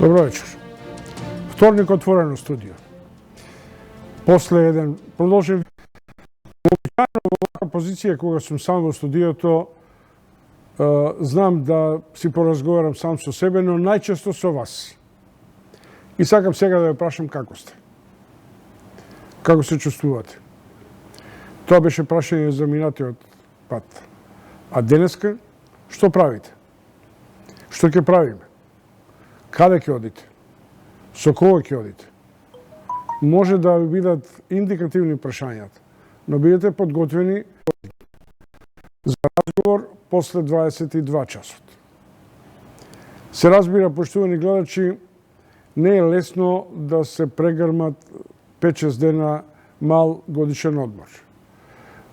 Добро вечер. Вторник отворено студио. После еден продолжен вообичаено во оваква позиција кога сум сам во студиото, знам да си поразговарам сам со себе, но најчесто со вас. И сакам сега да ве прашам како сте. Како се чувствувате? Тоа беше прашање за минатиот пат. А денеска, што правите? Што ќе правиме? Каде ќе одите? Со кого ќе одите? Може да ви бидат индикативни прашањата, но бидете подготвени за разговор после 22 часот. Се разбира, поштувани гледачи, не е лесно да се прегрмат 5-6 дена мал годишен одмор.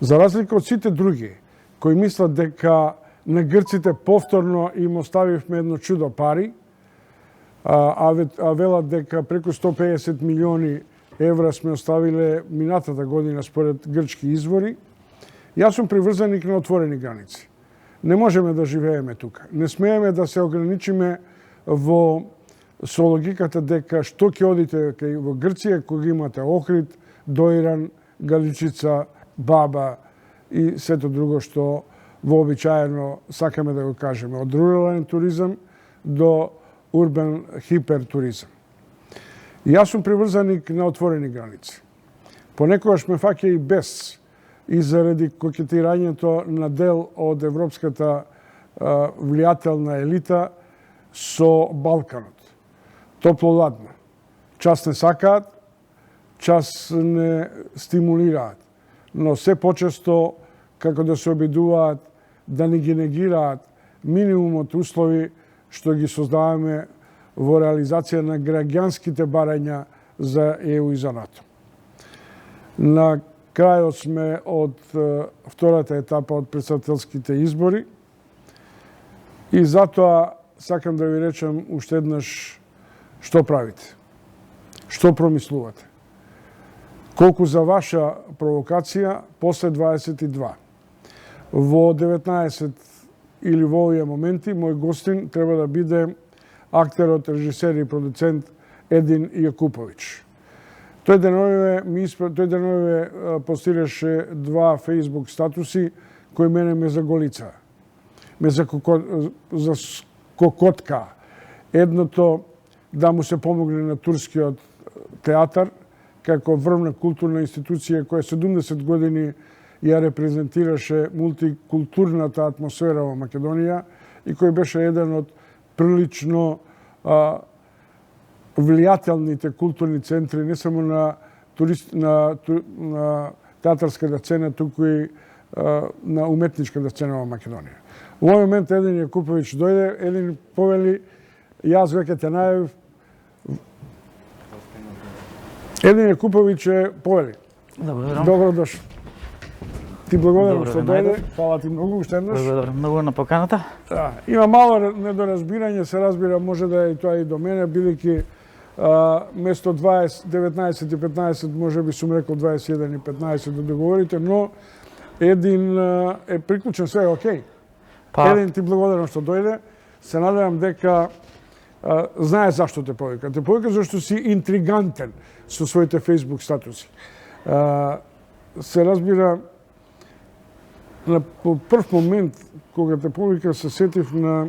За разлика од сите други, кои мислат дека на грците повторно им оставивме едно чудо пари, а велат дека преку 150 милиони евра сме оставиле минатата година според грчки извори, јас сум приврзаник на отворени граници. Не можеме да живееме тука. Не смееме да се ограничиме со логиката дека што ќе одите во Грција кога имате Охрид, Доиран, Галичица, Баба и сето друго што вообичаено сакаме да го кажеме. Од рурален туризам до урбан хипертуризам. Јас сум приврзаник на отворени граници. Понекогаш ме фаќа и бес и заради кокетирањето на дел од европската влијателна елита со Балканот. Топло-ладно. Час не сакаат, час не стимулираат, но се почесто како да се обидуваат да ни ги негираат минимумот услови што ги создаваме во реализација на граѓанските барања за ЕУ и за НАТО. На крајот сме од втората етапа од претседателските избори и затоа сакам да ви речам уште еднаш што правите, што промислувате. Колку за ваша провокација после 22. Во 19 или во овие моменти, мој гостин треба да биде актерот, режисер и продуцент Един Јакуповиќ. Тој деновиве постираше 2 Facebook статуси кои мене ме заголица. Ме скокотка. Едното да му се помогне на турскиот театар, како врвна културна институција која 70 години ја репрезентираше мултикултурната атмосфера во Македонија и кој беше еден од прилично влијателните културни центри не само на театарската сцена, туку и на уметничката сцена во Македонија. Во овој момент Един Јакуповиќ дојде, Един повели, јас веќе те најавив. Един Јакуповиќ повели. Добро дошол. Ти благодарам што дојде. Фала ти многу уште еднаш. Благодарам многу на поканата. Да, има мало недоразбирање, се разбира, може да е тоа и до мене, бидејќи место 19 и 15, може би сум рекол 21 и 15 да договорите, но Един е приклучен, све е окей. Един, ти благодарам што дојде. Се надевам дека знае зашто те повика. Те повика зашто си интригантен со своите Facebook статуси. Се разбира, по прв момент, кога те повика, се сетив на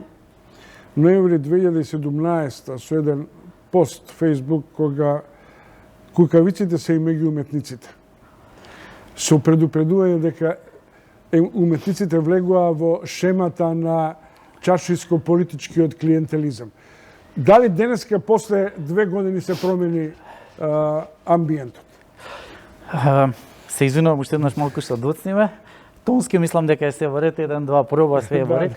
ноември 2017 со еден пост Facebook кога кукавиците се и меѓу уметниците. Со предупредување дека уметниците влегува во шемата на чаршиско-политичкиот клиентелизам. Дали денеска после 2 години се промени амбиентот? Се извинувам уште еднаш малку што доцниме. Тонски мислам дека е се во ред, 1-2 проба, све е во ред.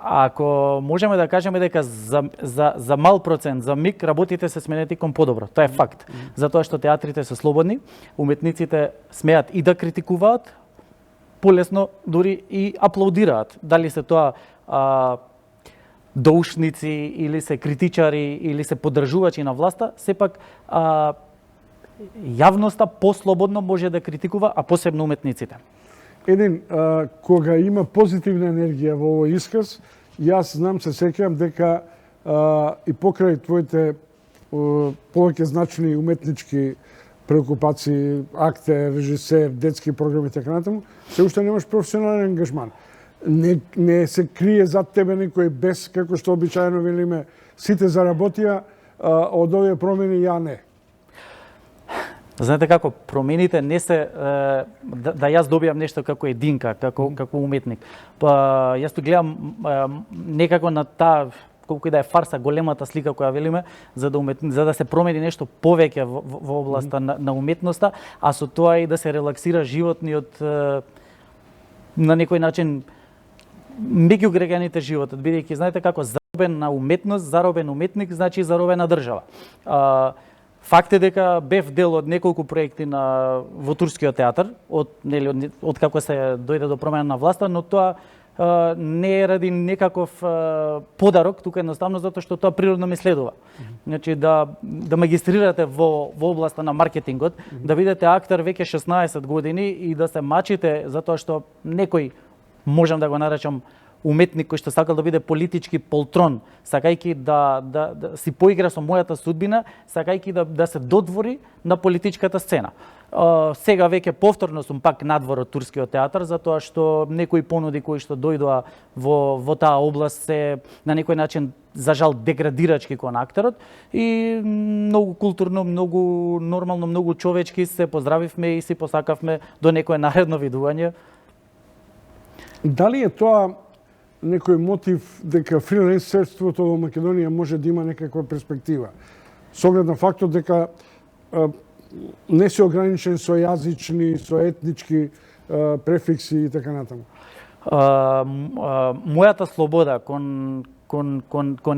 Ако можеме да кажеме дека за мал процент, за миг, работите се сменети кон подобро. Тоа е факт. Затоа што театрите се слободни, уметниците смеат и да критикуваат, полесно дури и аплаудираат. Дали се тоа доушници или се критичари или се поддржувачи на власта, сепак јавноста послободно може да критикува, а посебно уметниците. Един, кога има позитивна енергија во овој исказ, јас знам, се сеќавам дека и покрај твоите повеќе значни уметнички преокупации, актер, режисер, детски програми и така натаму, се уште немаш професионален ангажман. Не се крие зад тебе некој без, како што обичаено велиме, сите заработија од овие промени, ја не. Знаете како, промените не се да јас добијам нешто како единка, како уметник. Па јас тоа гледам некако на таа колку и да е фарса, големата слика која велиме, за да се промени нешто повеќе во областа на уметноста, а со тоа и да се релаксира животниот на некој начин меѓу граѓаните животот, бидејќи знаете како заробен на уметност, заробен уметник значи заробена држава. Факт е дека бев дел од неколку проекти во турскиот театар, од како се дојде до промена на власта, но тоа не е ради некаков подарок, тука едноставно затоа што тоа природно ме следува. Значи да магистрирате во областа на маркетингот, да бидете актер веќе 16 години и да се мачите затоа што некој, можам да го наречам, уметник кој што сакал да биде политички полтрон, сакајќи да си поигра со мојата судбина, сакајќи да се додвори на политичката сцена. Сега веќе повторно сум пак надвор од турскиот театар, затоа што некои понуди кои што дојдоа во таа област се на некој начин за жал деградирачки кон актерот и многу културно, многу нормално, многу човечки се поздравивме и си посакавме до некое наредно видување. Дали е тоа некој мотив дека фрилансерството во Македонија може да има некаква перспектива? Со оглед на фактот дека не се ограничен со јазични, со етнички префикси и така натаму. Мојата слобода кон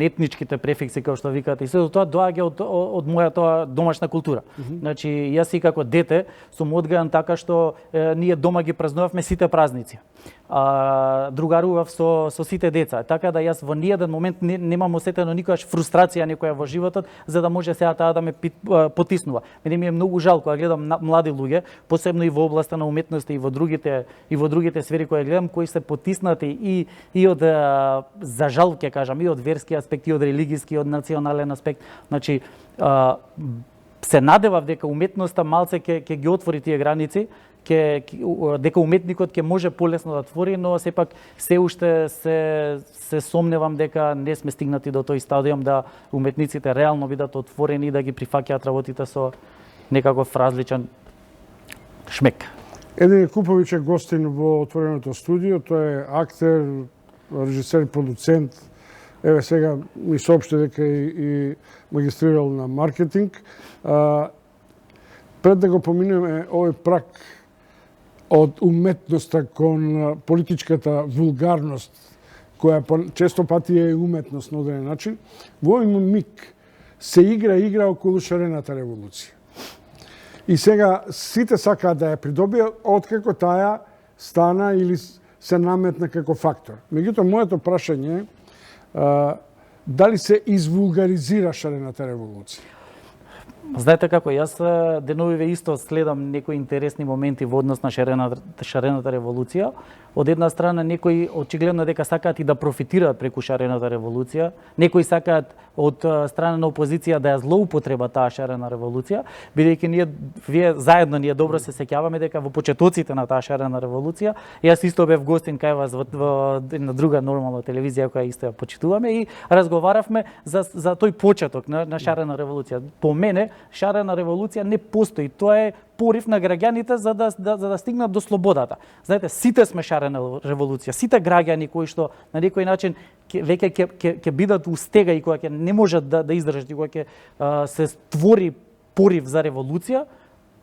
етничките префикси, како што викате, и се тоа доаѓа од мојата домашна култура. Значи, јас и како дете сум одгајан така што ние дома ги празнувавме сите празници. Другарував со сите деца. Така да јас во ниеден момент немам осетено никогаш фрустрација некоја во животот, за да може сега таа да ме потиснува. Мене ми е многу жал кога гледам млади луѓе, посебно и во областа на уметноста и во другите сфери кои гледам, кои се потиснати и од за жал ќе кажам, и од верски аспект, и од религиски, и од национален аспект. Значи, се надевав дека уметноста малце ќе ги отвори тие граници, дека уметникот ќе може полесно да твори, но сепак се уште се сомневам дека не сме стигнати до тој стадиум да уметниците реално бидат отворени и да ги прифаќаат работите со некаков различен шмек. Еден Куповиќ е гостин во отвореното студио, тој е актер, режисер, продуцент. Еве сега ми соопшти дека и магистрирал на маркетинг. Пред да го поминеме овој прак од уметноста кон политичката вулгарност, која често пати е уметност на одреден начин, во овој миг се игра околу шарената револуција. И сега сите сакаат да ја придобијат откако таа стана или се наметна како фактор. Меѓутоа, моето прашање е дали се извулгаризира шарената револуција? Знаете како, јас деновиве исто следам некои интересни моменти во однос на шарената револуција. Од една страна, некои очигледно дека сакаат и да профитираат преку шарената револуција, некои сакаат од страна на опозиција да ја злоупотреба таа шарена револуција, бидејќи вие заедно добро се сеќаваме дека во почетоците на таа шарена револуција, јас исто бев гостин кај вас во една друга нормална телевизија која исто ја почитуваме и разговаравме за тој почеток на шарена револуција. По мене, шарена револуција не постои. Тоа е порив на граѓаните за да стигнат до слободата. Знаете, сите сме шарена револуција, сите граѓани кои што на некој начин веќе ќе бидат устега и кои ќе не можат да издржат и кои ќе се створи порив за револуција,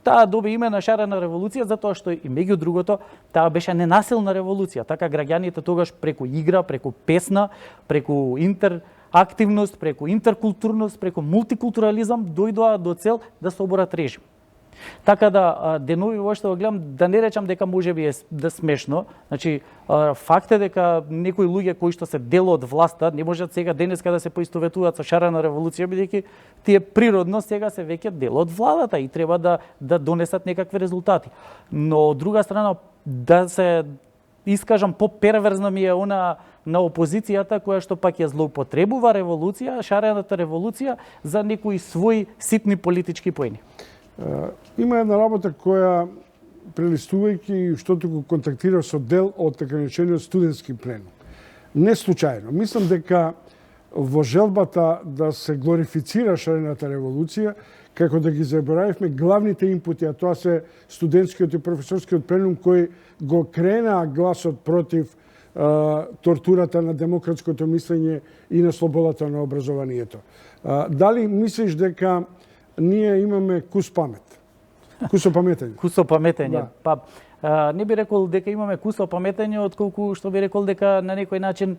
таа доби име на шарена револуција затоа што и меѓу другото таа беше ненасилна револуција. Така граѓаните тогаш преку игра, преку песна, преку интерактивност, преку интеркултурност, преку мултикултурализам дојдоа до цел да соборат режим. Така да денови во што го гледам, да не речам дека можеби е да смешно. Значи, факт е дека некои луѓе кои што се дел од власта не можат сега денеска да се поистоветуваат со шарена револуција, бидејќи тие природно сега се веќе дел од владата и треба да донесат некакви резултати. Но од друга страна да се искажам поперверзно ми е она на опозицијата која што пак ја злоупотребува револуција, шарената револуција за некои своји ситни политички поени. Има една работа која прелистувајќи што го контактира со дел од така наречениот студентски пленум. Не случајно. Мислам дека во желбата да се глорифицира шарената револуција, како да ги заборавивме главните импути, а тоа се студентскиот и професорскиот пленум кој го кренаа гласот против тортурата на демократското мислење и на слободата на образованието. Дали мислиш дека ние имаме кус памет? Кусо паметење? Кусо паметење. Да. Па не би рекол дека имаме кусо паметење, отколку што би рекол дека на некој начин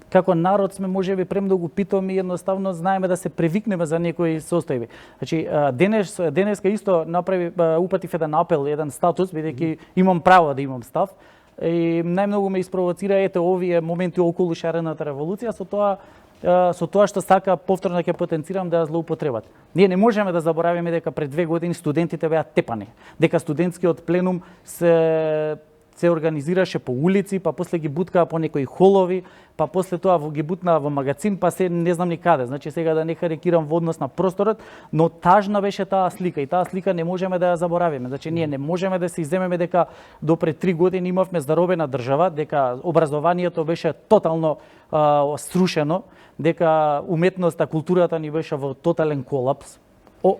како народ сме можеби премногу питоми и едноставно знаеме да се превикнеме за некои состојби. Значи денеска исто упатив еден апел, еден статус, бидејќи имам право да имам став. И најмногу ме испровоцира овие моменти околу шарената револуција со тоа што сака повторно ќе потенцирам да ја злоупотребат. Ние не можеме да заборавиме дека пред 2 години студентите беа тепани, дека студентскиот пленум се организираше по улици, па после ги буткаа по некои холови, па после тоа ги бутнаа во магазин, па се не знам ни каде. Значи сега да не карикирам во однос на просторот, но тажна беше таа слика и таа слика не можеме да ја заборавиме. Значи ние не можеме да се изземеме дека до пред 3 години имавме заробена држава, дека образованието беше тотално срушено, дека уметноста, културата ни беше во тотален колапс.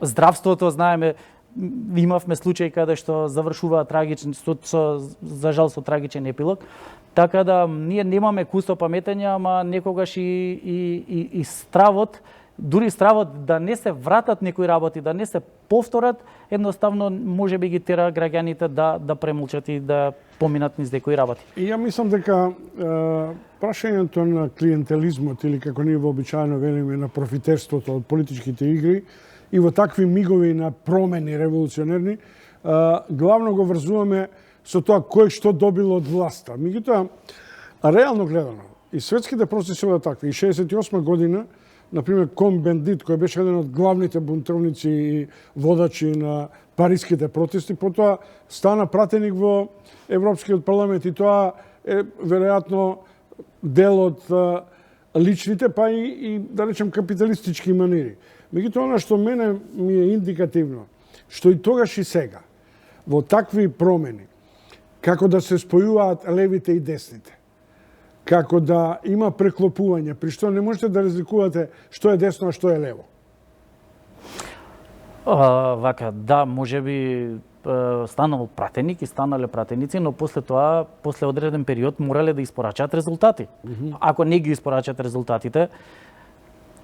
Здравството знаеме, имавме случаи каде што завршуваа трагичен, за жал со трагичен епилог. Така да ние немаме кусо паметење, ама некогаш и стравот, дури стравот да не се вратат некои работи, да не се повторат, едноставно може би ги тера граѓаните да премолчат и да поминат низ некои работи. И ја мислам дека прашањето на клиентелизмот или како ние вообичаено велиме на профитерството од политичките игри и во такви мигови на промени револуционерни, главно го врзуваме со тоа кој што добил од власта. Меѓутоа, реално гледано, и светските процеси беа такви. И 68 година, например, Кон-Бендит, кој беше еден од главните бунтовници и водачи на париските протести, потоа стана пратеник во Европскиот парламент и тоа е веројатно дел од личните, па и да речем капиталистички манири. Меѓутоа, она што мене ми е индикативно, што и тогаш и сега, во такви промени, како да се спојуваат левите и десните, како да има преклопување, при што не можете да разликувате што е десно, а што е лево. Вака, да, можеби станал пратеник и станале пратеници, но после тоа, после одреден период, морале да испорачаат резултати. Ако не ги испорачаат резултатите,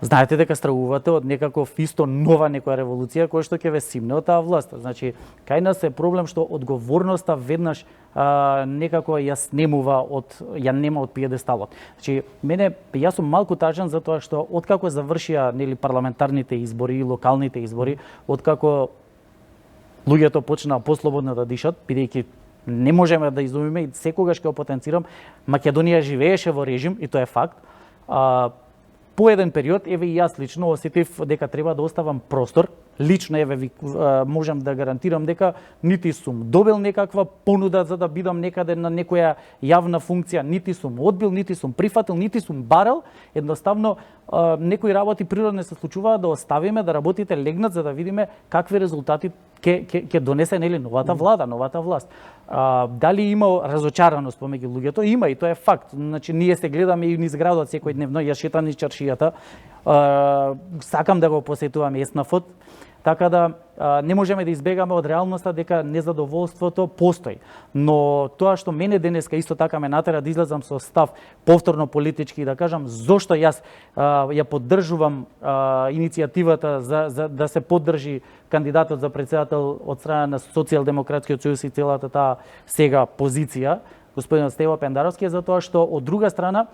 знаете дека стравувате од некаков исто нова некоја револуција која што ќе ве симне од таа власт. Значи, кај нас е проблем што одговорноста веднаш некако ја нема од пиедесталот. Значи, јас сум малку тажен за тоа што откако завршија парламентарните избори и локалните избори, откако луѓето почнаа послободно да дишат, бидејќи не можеме да изумиме и секогаш ќе го потенцирам, Македонија живееше во режим и тоа е факт. По еден период, еве и јас лично осетив дека треба да оставам простор. Лично, еве, можам да гарантирам дека нити сум добил некаква понуда за да бидам некаде на некоја јавна функција, нити сум одбил, нити сум прифатил, нити сум барал. Едноставно, некои работи природно се случуваат да оставиме, да работите легнат за да видиме какви резултати ќе донесе новата влада, новата власт. Дали има разочараност помеѓу луѓето? Има и тоа е факт. Значи ние се гледаме и низ градот секојдневно, јас шетам низ чаршијата. Сакам да го посетувам Еснафот, така да не можеме да избегаме од реалноста дека незадоволството постои. Но тоа што мене денеска исто така ме натера да излезам со став повторно политички и да кажам зошто јас ја поддржувам иницијативата за да се поддржи кандидатот за председател од страна на Социјалдемократскиот сојуз и целата таа сега позиција, господин Стево Пендаровски, за тоа што од друга страна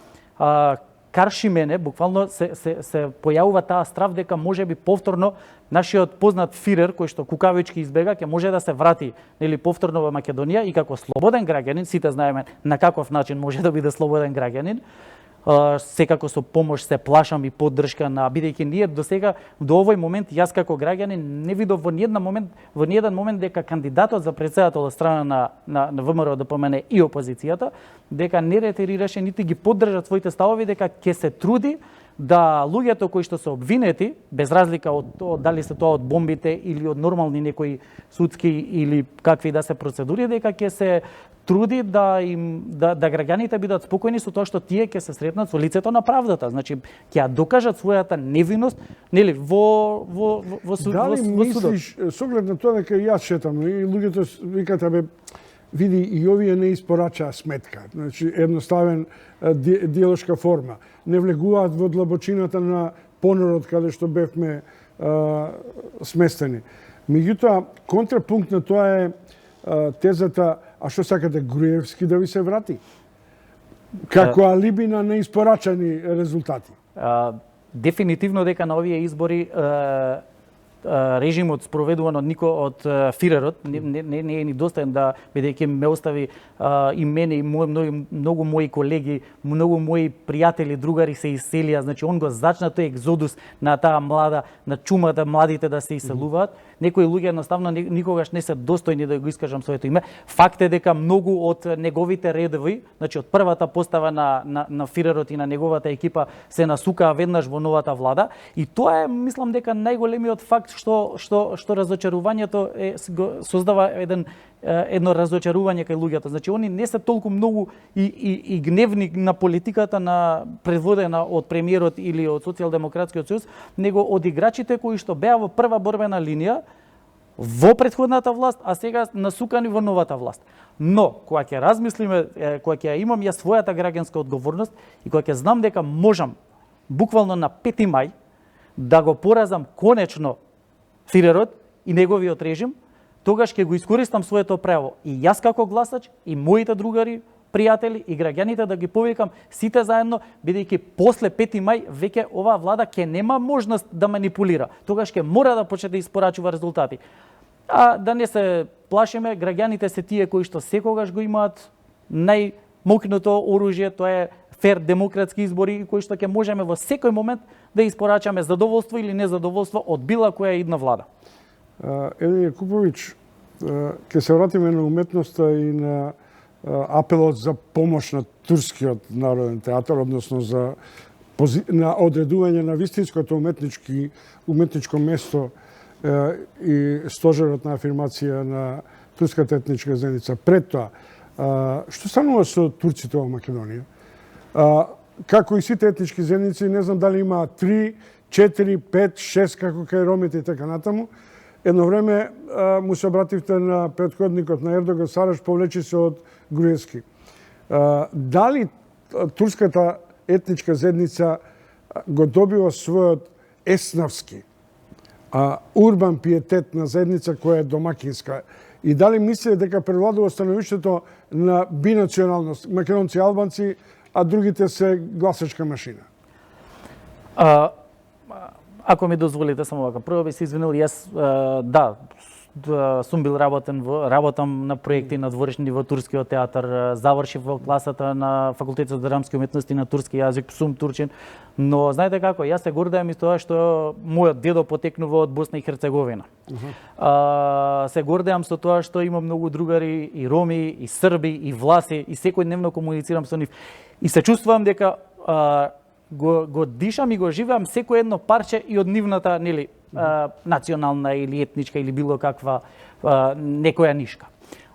карши мене, буквално се појавува таа страв дека можеби повторно нашиот познат фирер, кој што кукавички избега, ќе може да се врати повторно во Македонија и како слободен граѓанин, сите знаеме на каков начин може да биде слободен граѓанин, секако со помош се плашам и поддршка на, бидејќи ние до сега, до овој момент, јас како граѓанин не видов во ниеден момент дека кандидатот за претседател од страна на ВМРО ДПМН и опозицијата, дека не ретирираше нити ги поддржа своите ставови, дека ќе се труди да луѓето кои што се обвинети, без разлика од дали се тоа од бомбите или од нормални некои судски или какви да се процедури, дека ќе се труди да граѓаните бидат спокојни со тоа што тие ќе се сретнат со лицето на правдата. Значи ќе ја докажат својата невиност, нели, во судот. Дали мислиш, со оглед на тоа дека јас шетам и луѓето викаат, абе, види, и овие не испорачаа сметка. Значи, едноставен диалошка форма. Не влегуваат во длабочината на понорот каде што бевме сместени. Меѓутоа, контрапункт на тоа е тезата, а што сакате Груевски да ви се врати? Како алиби на неиспорачани резултати. Дефинитивно дека на овие избори режимот спроведуван од Фирерот не е ни достоен, да, бидејќи ме остави и мене и многу мои колеги, многу мои пријатели, другари се иселија. Значи он го зачна тој екзодус на таа млада, на чумата младите да се иселуваат. Некои луѓе едноставно никогаш не се достојни да го искажам своето име. Факт е дека многу од неговите редови, значи од првата постава на Фирерот и на неговата екипа се насукаа веднаш во новата влада, и тоа е, мислам дека, најголемиот факт што разочарувањето создава едно разочарување кај луѓето. Значи они не се толку многу и гневни на политиката на предводена од премиерот или од Социјалдемократскиот сојуз, него од играчите кои што беа во прва борбена линија во претходната власт, а сега насукани во новата власт. Но кога ќе размислиме, кога ќе имам ја својата граѓанска одговорност и кога ќе знам дека можам буквално на 5 мај да го поразам конечно Фирерот и неговиот режим, тогаш ќе го искористам своето право и јас како гласач, и моите другари, пријатели и граѓаните да ги повикам сите заедно, бидејќи после 5 мај веќе оваа влада ќе нема можност да манипулира. Тогаш ќе мора да почне да испорачува резултати. А да не се плашиме, граѓаните се тие кои што секогаш го имаат најмокното оружје, тоа е фер демократски избори, кои што ќе можеме во секој момент да испорачаме задоволство или незадоволство од била која една влада. Елија Куповиќ, ќе се вратиме на уметноста и на апелот за помош на Турскиот народен театар, односно на одредување на вистинското уметничко место и стожерот на афирмација на турската етничка заедница. Пред тоа, што станува со турците во Македонија? Како и сите етнички заедници, не знам дали има 3, 4, 5, 6, како кај ромите и така натаму. Едно време му се обративте на претходникот на Ердоган, Сараш, повлечи се од Груевски. Дали турската етничка заедница го добива својот еснавски, урбан пиетет на заедница која е домакинска? И дали мислите дека превладува становиштето на бинационалност, македонци и албанци, а другите се гласачка машина? Ако ми дозволите само вака, прво би се извинил, јас сум бил работам на проекти на дворешни во турскиот театар, завршив во класата на факултетот за драмски уметности на турски јазик, сум турчин, но знаете како, јас се гордеам и тоа што мојот дедо потекнува од Босна и Херцеговина. Се гордеам со тоа што имам многу другари и роми, и срби, и власи, и секојдневно комуницирам со нив. И се чувствувам дека го дишам и го живеам секој едно парче и од нивната, нели, национална или етничка или било каква некоја нишка.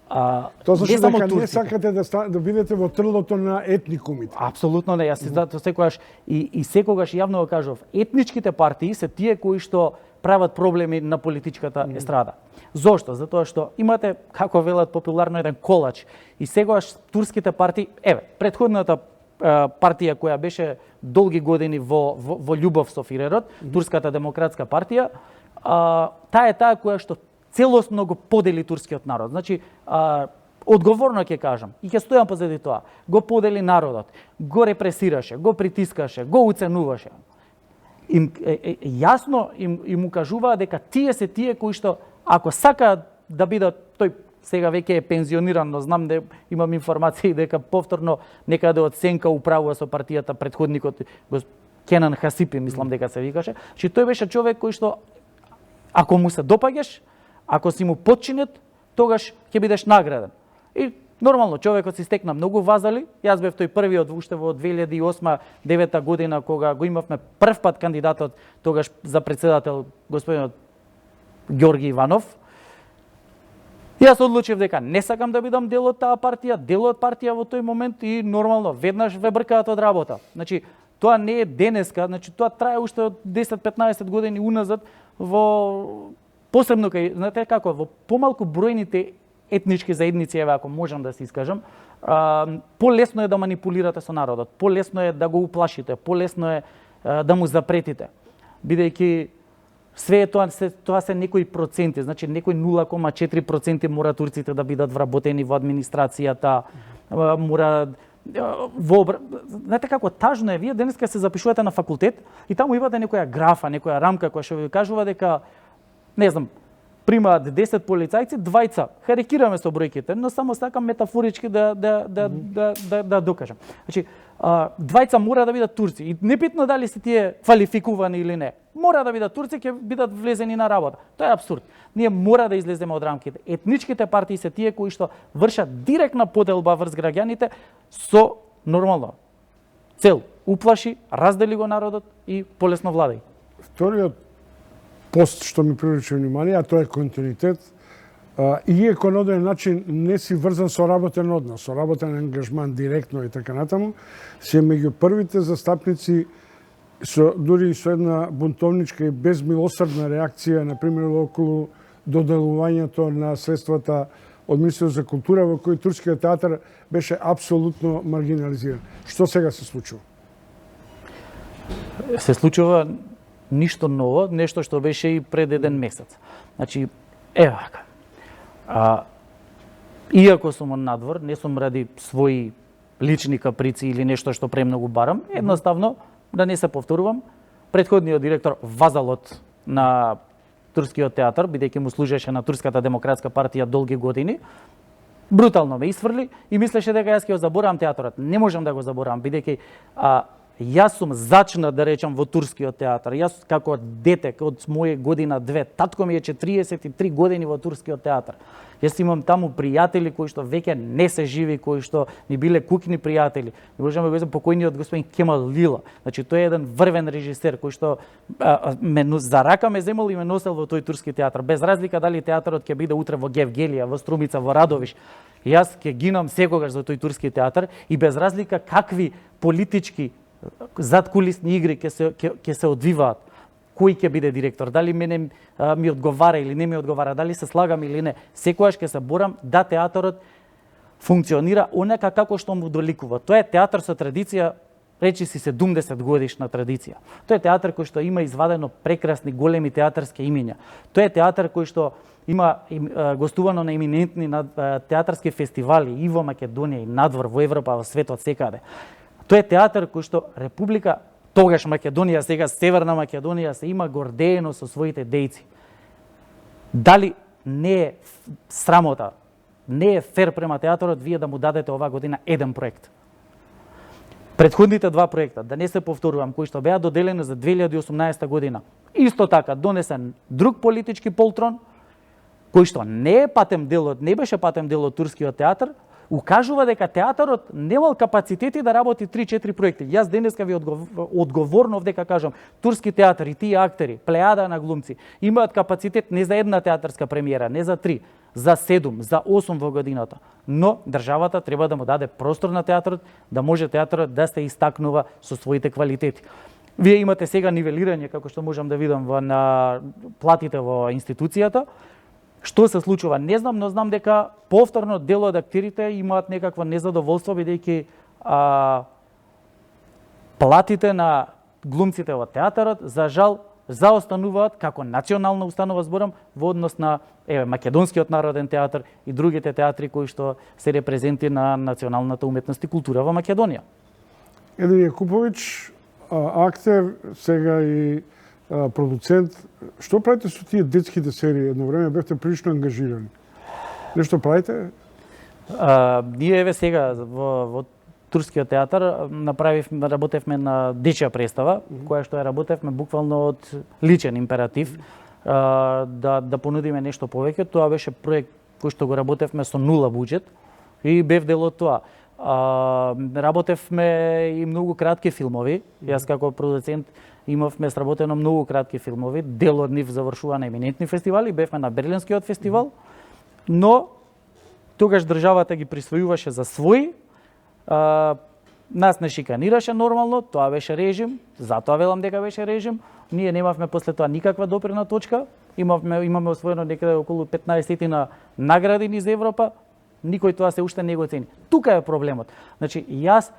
Тоа значи дека не сакате да бидете во трлото на етникумите? Апсолутно не, јас затоа секогаш и секогаш јавно го кажував, етничките партии се тие кои што прават проблеми на политичката естрада. Зошто? Затоа што имате, како велат популарно, еден колач и сегаш турските партии, претходната партија која беше долги години во љубов со Фирерот, Турската демократска партија, таа е таа која што целосно го подели турскиот народ. Значи, одговорно ќе кажам, и ќе стојам позади тоа, го подели народот, го репресираше, го притискаше, го уценуваше. Јасно им укажуваа дека тие се тие кои што, ако сакаат да бидат тој сега веќе е пензиониран, но знам да имам информации дека повторно некаде од Сенка управува со партијата претходникот Кенан Хасипи, мислам дека се викаше. Че тој беше човек кој што ако му се допаѓаш, ако си му подчинет, тогаш ќе бидеш награден. И нормално, човекот си стекна многу вазали. Јас бев тој првиот уште во 2008-2009 година, кога го имавме прв пат кандидатот тогаш за председател, господинот Ѓорги Иванов. Јас одлучив дека не сакам да бидам дел од таа партија, дел од партија во тој момент и нормално, веднаш ве бркаат од работа. Значи, тоа не е денеска, значи тоа трае уште од 10-15 години уназад во посебно кај, знаете како, во помалку бројните етнички заедници, еве ако можам да се искажам, полесно е да манипулирате со народот, полесно е да го уплашите, полесно е да му запретите, бидејќи све тоа се некои проценти, значи некои 0,4% мора турците да бидат вработени во администрацијата, мора знаете како тажно е, вие денеска се запишувате на факултет и таму имате некоја графа, некоја рамка која што ви кажува дека не знам, примаат 10 полицајци, 2 харикираме со бројките, но само сакам метафорички да докажам. Значи, 2 мора да бидат турци и небитно дали се тие квалификувани или не. Мора да бидат турци, ќе бидат влезени на работа. Тоа е апсурд. Ние мора да излеземе од рамките. Етничките партии се тие кои што вршат директна поделба врз граѓаните со нормално цел уплаши, раздели го народот и полесно владај. Вториот пост што ми привлече внимание, а тоа е континуитет, иако на оден начин не си врзан со работен однос, со работен ангажман директно и така натаму, се меѓу првите застапници дури со една бунтовничка и безмилосрдна реакција, например, околу доделувањето на средствата од Министерството за култура, во кој турскиот театар беше апсолутно маргинализиран. Што сега се случува? Се случува ништо ново, нешто што беше и пред еден месец. Значи, ева вака. Иако сум од надвор, не сум ради своји лични каприци или нешто што премногу барам, едноставно, да не се повторувам, претходниот директор, вазалот на турскиот театар, бидејќи му служеше на Турската демократска партија долги години, брутално ме исфрли и мислеше дека јас ќе го заборавам театарот. Не можам да го заборавам, бидејќи јас сум зачнат, да речам, во турскиот театар. Јас како дете од моје година 2, татко ми е 43 години во турскиот театар. Јас имам таму пријатели кои што веќе не се живи, кои што ни биле кукни пријатели. Не можеме да го покојниот господин Кемал Лила. Значи тој е еден врвен режисер кој што за рака ме земал и ме носел во тој турски театар. Без разлика дали театарот ќе биде утре во Гевгелија, во Струмица, во Радовиш. Јас ќе гинам секогаш за тој турски театар и без разлика какви политички задкулисни игри ќе се одвиваат. Кој ќе биде директор, дали мене ми одговара или не ми одговара, дали се слагам или не. Секогаш ќе се борам да театарот функционира онака како што му доликува. Тоа е театар со традиција, речи си 70 годишна традиција. Тоа е театар кој што има извадено прекрасни големи театарски имиња. Тоа е театар кој што има гостувано на еминентни театарски фестивали и во Македонија и надвор во Европа, во светот секаде. Тоа е театар кој што Република, тогаш Македонија, сега Северна Македонија, се има гордеено со своите дејци. Дали не е срамота, не е фер према театарот вие да му дадете оваа година еден проект? Претходните 2 проекта, да не се повторувам, кои што беа доделени за 2018 година, исто така донесен друг политички полтрон, кој што не е патем дел не беше патем дел од турскиот театар, укажува дека театарот немал капацитети да работи 3-4 проекти. Јас денеска ви одговорно дека кажам, турски театар и тие актери, плејада на глумци, имаат капацитет не за една театарска премиера, не за 3, за 7, за 8 во годината. Но државата треба да му даде простор на театарот, да може театарот да се истакнува со своите квалитети. Вие имате сега нивелирање, како што можам да видам на платите во институцијата. Што се случува? Не знам, но знам дека повторно дел од актерите имаат некаква незадоволство, бидејќи платите на глумците во театарот, за жал, заостануваат како национална установа, зборам, во однос на Македонскиот народен театар и другите театри кои што се репрезенти на националната уметност и култура во Македонија. Еден Јакуповиќ, актер, сега и продуцент, што правите со тие детските серии? Едно време бевте прилично ангажирани. Нешто правите? Ние еве сега во Турскиот театар работевме на дечја представа, која што ја работевме буквално од личен императив, да понудиме нешто повеќе. Тоа беше проект кој што го работевме со нула буџет и бев дел од тоа. Работевме и многу кратки филмови. Јас како продуцент имавме сработено многу кратки филмови. Дел од нив завршува на еминентни фестивали. Бевме на Берлинскиот фестивал, но тогаш државата ги присвојуваше за свои. Нас не шиканираше нормално, тоа беше режим, затоа велам дека беше режим. Ние немавме после тоа никаква допирна точка. Имаме освоено некаде околу 15 на награди низ Европа. Никој тоа се уште не го цени. Тука е проблемот. Значи, јас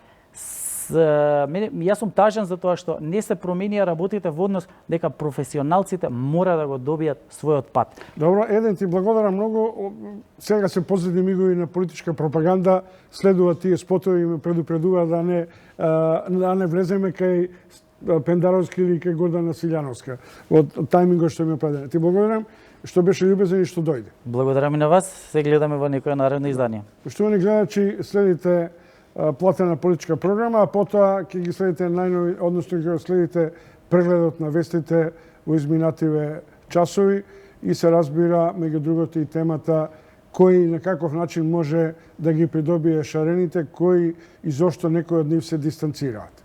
сум тажен за тоа што не се променија работите во однос дека професионалците мора да го добијат својот пат. Добро, Еден, ти благодарам многу. Сега се последни мигови на политичка пропаганда, следуваат тие спотови и ме предупредува да не влеземе кај Пендаровски или кај Гордана Силјановска од тајмингот што ми предаден. Ти благодарам што беше љубезен и што дојде. Благодарам и на вас. Се гледаме во некоја наредно издание. Поштовани гледачи, следите платена политичка програма, а потоа ќе ги следите најнови, односно ќе следите прегледот на вестите во изминативе часови и се разбира меѓу другото и темата кој на каков начин може да ги придобие шарените, кои и зошто некои од нив се дистанцираат.